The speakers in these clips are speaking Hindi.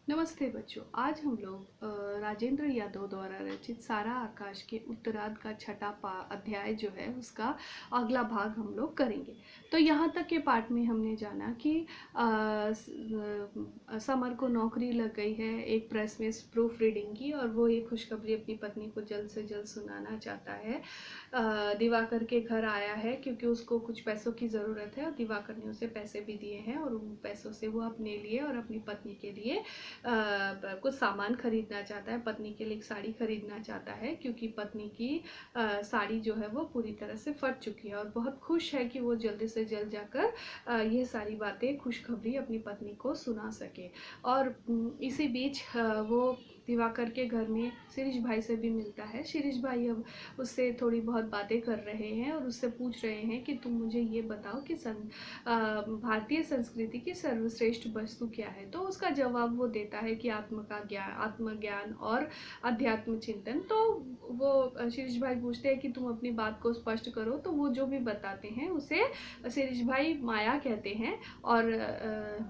नमस्ते बच्चों। आज हम लोग राजेंद्र यादव द्वारा रचित सारा आकाश के उत्तरार्ध का छठा अध्याय जो है उसका अगला भाग हम लोग करेंगे। तो यहाँ तक के पाठ में हमने जाना कि समर को नौकरी लग गई है एक प्रेस में प्रूफ रीडिंग की, और वो ये खुशखबरी अपनी पत्नी को जल्द से जल्द सुनाना चाहता है। दिवाकर के घर आया है क्योंकि उसको कुछ पैसों की ज़रूरत है और दिवाकर ने उसे पैसे भी दिए हैं, और उन पैसों से वो अपने लिए और अपनी पत्नी के लिए कुछ सामान खरीदना चाहता है। पत्नी के लिए एक साड़ी खरीदना चाहता है क्योंकि पत्नी की साड़ी जो है वो पूरी तरह से फट चुकी है, और बहुत खुश है कि वो जल्दी से जल्द जाकर ये सारी बातें खुशखबरी अपनी पत्नी को सुना सके। और इसी बीच वो दिवाकर के घर में शिरीष भाई से भी मिलता है। शिरीष भाई अब उससे थोड़ी बहुत बातें कर रहे हैं और उससे पूछ रहे हैं कि तुम मुझे ये बताओ कि भारतीय संस्कृति की सर्वश्रेष्ठ वस्तु क्या है। तो उसका जवाब वो देता है कि आत्मज्ञान और अध्यात्म चिंतन। तो वो शिरीष भाई पूछते हैं कि तुम अपनी बात को स्पष्ट करो। तो वो जो भी बताते हैं उसे शिरीष भाई माया कहते हैं, और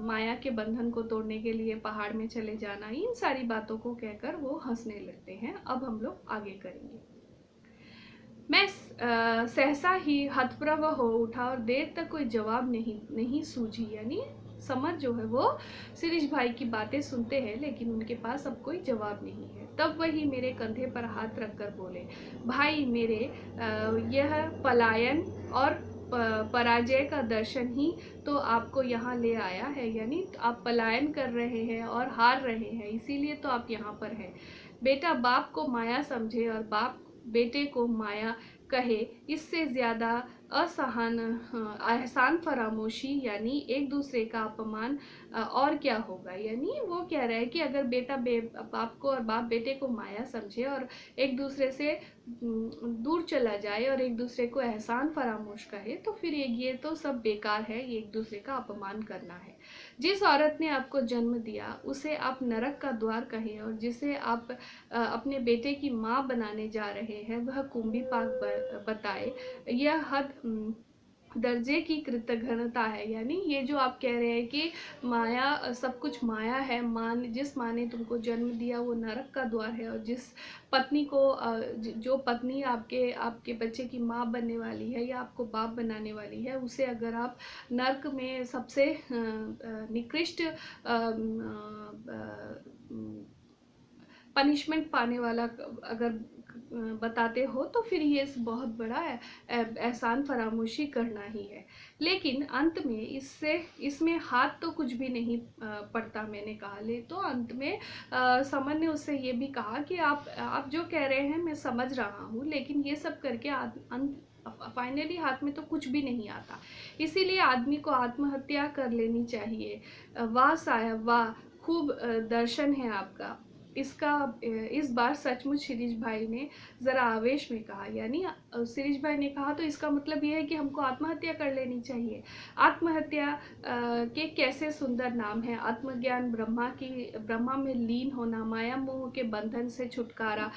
माया के बंधन को तोड़ने के लिए पहाड़ में चले जाना, इन सारी बातों को कहकर वो हंसने लगते हैं। अब हम लोग आगे करेंगे। मैं सहसा ही हतप्रभ हो उठा और देर तक कोई जवाब नहीं सूझी। यानी समर जो है वो शिरीष भाई की बातें सुनते हैं लेकिन उनके पास अब कोई जवाब नहीं है। तब वही मेरे कंधे पर हाथ रखकर बोले, भाई मेरे, यह पलायन और पराजय का दर्शन ही तो आपको यहाँ ले आया है। यानी आप पलायन कर रहे हैं और हार रहे हैं, इसीलिए तो आप यहाँ पर हैं। बेटा बाप को माया समझे और बाप बेटे को माया कहे, इससे ज़्यादा एहसान फरामोशी यानी एक दूसरे का अपमान और क्या होगा। यानी वो कह रहा है कि अगर बेटा बाप को और बाप बेटे को माया समझे और एक दूसरे से दूर चला जाए और एक दूसरे को एहसान फरामोश कहे, तो फिर ये तो सब बेकार है, ये एक दूसरे का अपमान करना है। जिस औरत ने आपको जन्म दिया उसे आप नरक का द्वार कहें, और जिसे आप अपने बेटे की माँ बनाने जा रहे हैं वह कुंभी पाक बताए, यह हद दर्जे की कृतघ्नता है। यानी ये जो आप कह रहे हैं कि माया, सब कुछ माया है, जिस माँ ने तुमको जन्म दिया वो नरक का द्वार है, और जिस पत्नी को जो पत्नी आपके बच्चे की माँ बनने वाली है या आपको बाप बनाने वाली है, उसे अगर आप नरक में सबसे निकृष्ट पनिशमेंट पाने वाला अगर बताते हो, तो फिर ये बहुत बड़ा एहसान फरामोशी करना ही है। लेकिन अंत में इसमें हाथ तो कुछ भी नहीं पड़ता। मैंने कहा ले तो अंत में समर ने उससे ये भी कहा कि आप जो कह रहे हैं मैं समझ रहा हूँ, लेकिन ये सब करके फाइनली हाथ में तो कुछ भी नहीं आता, इसीलिए आदमी को आत्महत्या कर लेनी चाहिए। वाह साहब वाह, खूब दर्शन है आपका। इस बार सचमुच शिरीष भाई ने ज़रा आवेश में कहा। यानी शिरीष भाई ने कहा तो इसका मतलब ये है कि हमको आत्महत्या कर लेनी चाहिए। आत्महत्या के कैसे सुंदर नाम है। आत्मज्ञान, ब्रह्मा में लीन होना, माया मोह के बंधन से छुटकारा,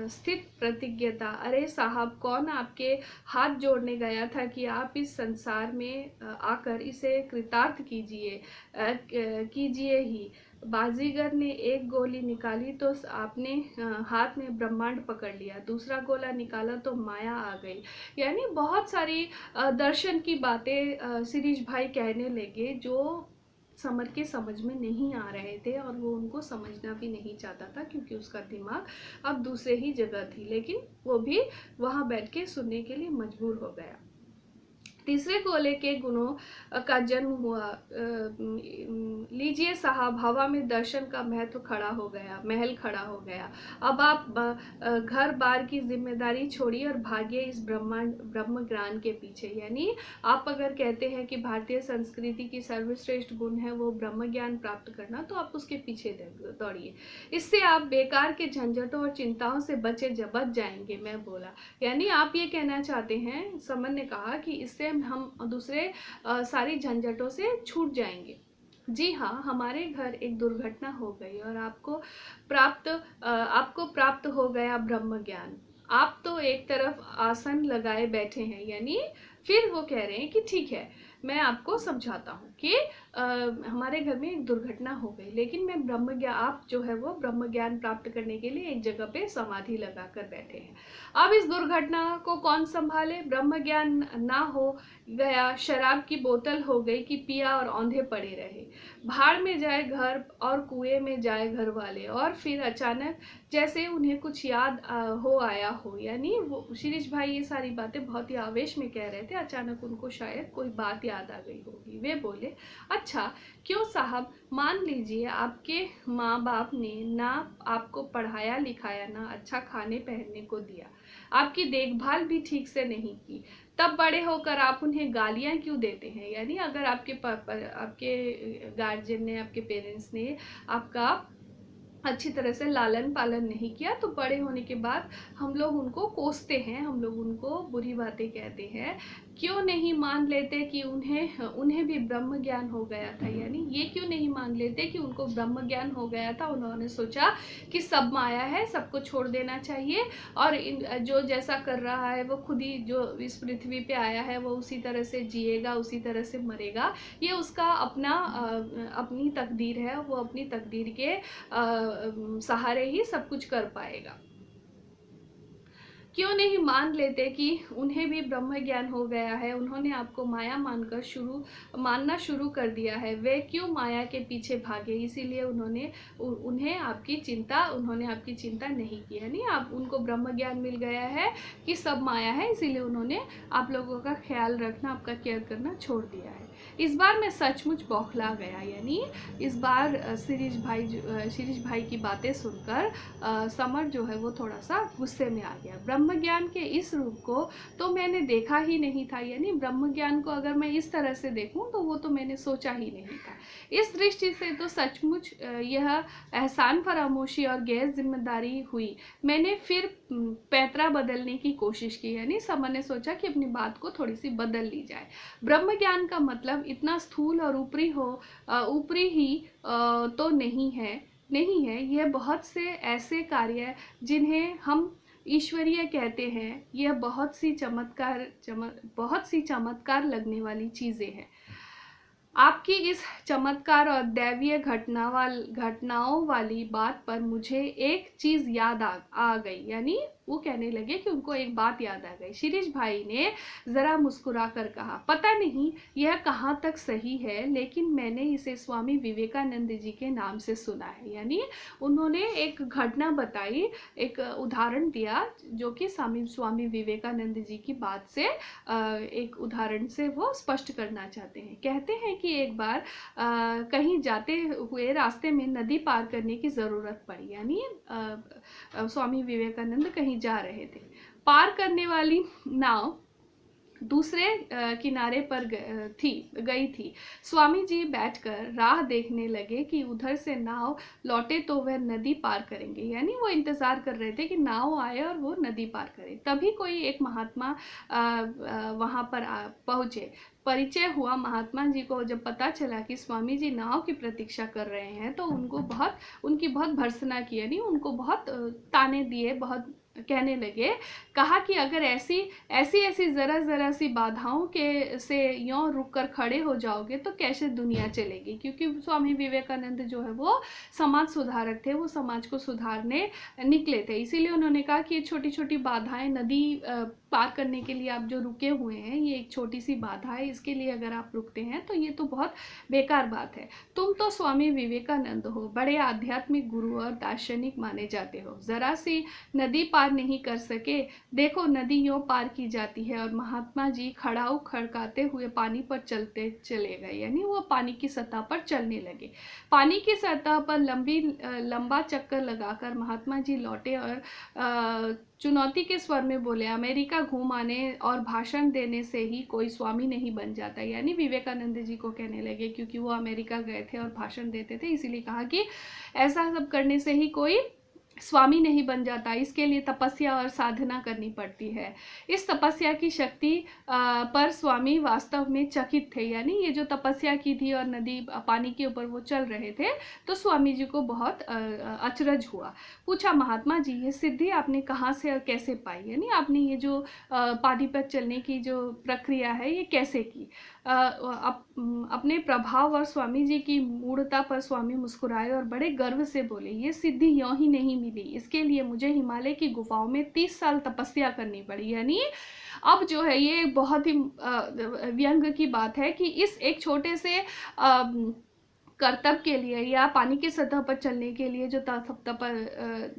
स्थित प्रतिज्ञता। अरे साहब, कौन आपके हाथ जोड़ने गया था कि आप इस संसार में आकर इसे कृतार्थ कीजिए ही। बाजीगर ने एक गोली निकाली तो आपने हाथ में ब्रह्मांड पकड़ लिया, दूसरा गोला निकाला तो माया आ गई। यानी बहुत सारी दर्शन की बातें शिरीष भाई कहने लगे जो समर के समझ में नहीं आ रहे थे, और वो उनको समझना भी नहीं चाहता था क्योंकि उसका दिमाग अब दूसरे ही जगह थी। लेकिन वो भी वहाँ बैठ के सुनने के लिए मजबूर हो गया। तीसरे गोले के गुणों का जन्म हुआ। लीजिए साहब, हवा में दर्शन का महत्व खड़ा हो गया, महल खड़ा हो गया। अब आप घर बार की जिम्मेदारी छोड़िए और भागिए इस ब्रह्म ज्ञान के पीछे। यानी आप अगर कहते हैं कि भारतीय संस्कृति की सर्वश्रेष्ठ गुण है वो ब्रह्म ज्ञान प्राप्त करना, तो आप उसके पीछे दौड़िए। इससे आप बेकार के झंझटों और चिंताओं से बच जाएंगे, मैं बोला। यानी आप ये कहना चाहते हैं, समन ने कहा, कि इससे हम दूसरे सारी झंझटों से छूट जाएंगे। जी हाँ, हमारे घर एक दुर्घटना हो गई और आपको प्राप्त हो गया ब्रह्म ज्ञान। आप तो एक तरफ आसन लगाए बैठे हैं। यानी फिर वो कह रहे हैं कि ठीक है, मैं आपको समझाता हूँ कि हमारे घर में एक दुर्घटना हो गई, लेकिन मैं ब्रह्म ज्ञान, आप जो है वो ब्रह्म ज्ञान प्राप्त करने के लिए एक जगह पे समाधि लगा कर बैठे हैं। अब इस दुर्घटना को कौन संभाले? ब्रह्म ज्ञान ना हो गया, शराब की बोतल हो गई कि पिया और औंधे पड़े रहे, भाड़ में जाए घर और कुएं में जाए घर वाले, और फिर अचानक जैसे उन्हें कुछ याद हो आया हो, यानी वो शिरीष भाई ये सारी बातें बहुत ही आवेश में कह रहे थे, अचानक उनको शायद कोई बात याद आ गई होगी। वे बोले, अच्छा क्यों साहब, मान लीजिए आपके माँ बाप ने ना आपको पढ़ाया लिखाया, ना अच्छा खाने पहनने को दिया, आपकी देखभाल भी ठीक से नहीं की, तब बड़े होकर आप उन्हें गालियां क्यों देते हैं? यानी अगर आपके गार्जियन ने, आपके पेरेंट्स ने आपका अच्छी तरह से लालन पालन नहीं किया, तो बड़े होने के बाद हम लोग उनको कोसते हैं, हम लोग उनको बुरी बातें कहते हैं। क्यों नहीं मान लेते कि उन्हें भी ब्रह्म ज्ञान हो गया था? यानी ये क्यों नहीं मान लेते कि उनको ब्रह्म ज्ञान हो गया था? उन्होंने सोचा कि सब माया है, सबको छोड़ देना चाहिए, और जो जैसा कर रहा है वो खुद ही, जो इस पृथ्वी पे आया है वो उसी तरह से जिएगा, उसी तरह से मरेगा, ये उसका अपनी तकदीर है, वो अपनी तकदीर के सहारे ही सब कुछ कर पाएगा। क्यों नहीं मान लेते कि उन्हें भी ब्रह्म ज्ञान हो गया है, उन्होंने आपको माया मानना शुरू कर दिया है, वे क्यों माया के पीछे भागे? इसीलिए उन्होंने आपकी चिंता नहीं की, यानी आप उनको ब्रह्म ज्ञान मिल गया है कि सब माया है, इसीलिए उन्होंने आप लोगों का ख्याल रखना, आपका केयर करना छोड़ दिया है। इस बार मैं सचमुच बौखला गया, यानी इस बार शिरीष भाई की बातें सुनकर समर जो है वो थोड़ा सा गुस्से में आ गया। ब्रह्म ज्ञान के इस रूप को तो मैंने देखा ही नहीं था, यानी ब्रह्म ज्ञान को अगर मैं इस तरह से देखूं तो वो तो मैंने सोचा ही नहीं था। इस दृष्टि से तो सचमुच यह एहसान फरामोशी और गैर जिम्मेदारी हुई। मैंने फिर पैतरा बदलने की कोशिश की, यानी समर ने सोचा कि अपनी बात को थोड़ी सी बदल ली जाए। ब्रह्म ज्ञान का मतलब इतना स्थूल और ऊपरी ही तो नहीं है। यह बहुत से ऐसे कार्य जिन्हें हम ईश्वरीय कहते हैं, यह बहुत सी चमत्कार लगने वाली चीजें हैं। आपकी इस चमत्कार और दैवीय घटनाओं वाली बात पर मुझे एक चीज याद आ गई, यानी वो कहने लगे कि उनको एक बात याद आ गई। शिरीष भाई ने जरा मुस्कुरा कर कहा, पता नहीं यह कहाँ तक सही है, लेकिन मैंने इसे स्वामी विवेकानंद जी के नाम से सुना है। यानी उन्होंने एक घटना बताई, एक उदाहरण दिया, जो कि स्वामी विवेकानंद जी की बात से एक उदाहरण से वो स्पष्ट करना चाहते हैं। कहते हैं कि एक बार कहीं जाते हुए रास्ते में नदी पार करने की जरूरत पड़ी, यानी स्वामी विवेकानंद कहीं जा रहे थे। पार करने वाली नाव दूसरे किनारे पर गई थी। स्वामी जी बैठकर राह देखने लगे कि उधर से नाव लौटे तो वह नदी पार करेंगे, यानी वो इंतजार कर रहे थे कि नाव आए और वो नदी पार करे। तभी कोई एक महात्मा वहां पर पहुंचे। परिचय हुआ। महात्मा जी को जब पता चला कि स्वामी जी नाव की प्रतीक्षा कर रहे हैं, तो उनकी बहुत भर्त्सना की, यानी उनको बहुत ताने दिए, बहुत कहने लगे। कहा कि अगर ऐसी जरा सी बाधाओं के से यों रुक कर खड़े हो जाओगे तो कैसे दुनिया चलेगी? क्योंकि स्वामी विवेकानंद जो है वो समाज सुधारक थे, वो समाज को सुधारने निकले थे। इसीलिए उन्होंने कहा कि ये छोटी छोटी बाधाएं, नदी पार करने के लिए आप जो रुके हुए हैं, ये एक छोटी सी बाधा है, इसके लिए अगर आप रुकते हैं तो ये तो बहुत बेकार बात है। तुम तो स्वामी विवेकानंद हो, बड़े आध्यात्मिक गुरु और दार्शनिक माने जाते हो, जरा सी नदी पार नहीं कर सके? देखो नदी यों पार की जाती है। और महात्मा जी खड़ाऊ खड़काते हुए पानी पर चलते चले गए, यानी वो पानी की सतह पर चलने लगे। पानी की सतह पर लंबा चक्कर लगाकर महात्मा जी लौटे और चुनौती के स्वर में बोले, अमेरिका घूम आने और भाषण देने से ही कोई स्वामी नहीं बन जाता। यानी विवेकानंद जी को कहने लगे, क्योंकि वो अमेरिका गए थे और भाषण देते थे, इसीलिए कहा कि ऐसा सब करने से ही कोई स्वामी नहीं बन जाता, इसके लिए तपस्या और साधना करनी पड़ती है। इस तपस्या की शक्ति पर स्वामी वास्तव में चकित थे, यानी ये जो तपस्या की थी और नदी पानी के ऊपर वो चल रहे थे, तो स्वामी जी को बहुत अचरज हुआ। पूछा, महात्मा जी ये सिद्धि आपने कहाँ से और कैसे पाई? यानी आपने ये जो पानी पर चलने की जो प्रक्रिया है ये कैसे की? अपने प्रभाव और स्वामी जी की मूढ़ता पर स्वामी मुस्कुराए और बड़े गर्व से बोले, ये सिद्धि यूं ही नहीं मिली, इसके लिए मुझे हिमालय की गुफाओं में 30 साल तपस्या करनी पड़ी। यानी अब जो है ये बहुत ही व्यंग की बात है कि इस एक छोटे से कर्तव्य के लिए या पानी की सतह पर चलने के लिए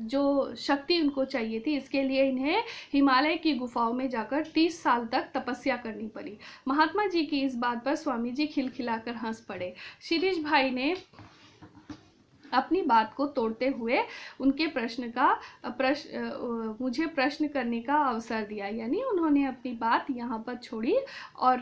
जो शक्ति उनको चाहिए थी, इसके लिए इन्हें हिमालय की गुफाओं में जाकर 30 साल तक तपस्या करनी पड़ी। महात्मा जी की इस बात पर स्वामी जी खिलखिलाकर हंस पड़े। शिरीष भाई ने अपनी बात को तोड़ते हुए उनके मुझे प्रश्न करने का अवसर दिया। यानी उन्होंने अपनी बात यहाँ पर छोड़ी और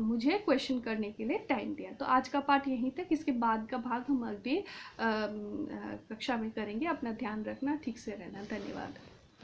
मुझे क्वेश्चन करने के लिए टाइम दिया। तो आज का पाठ यहीं तक, इसके बाद का भाग हम अगली कक्षा में करेंगे। अपना ध्यान रखना, ठीक से रहना। धन्यवाद।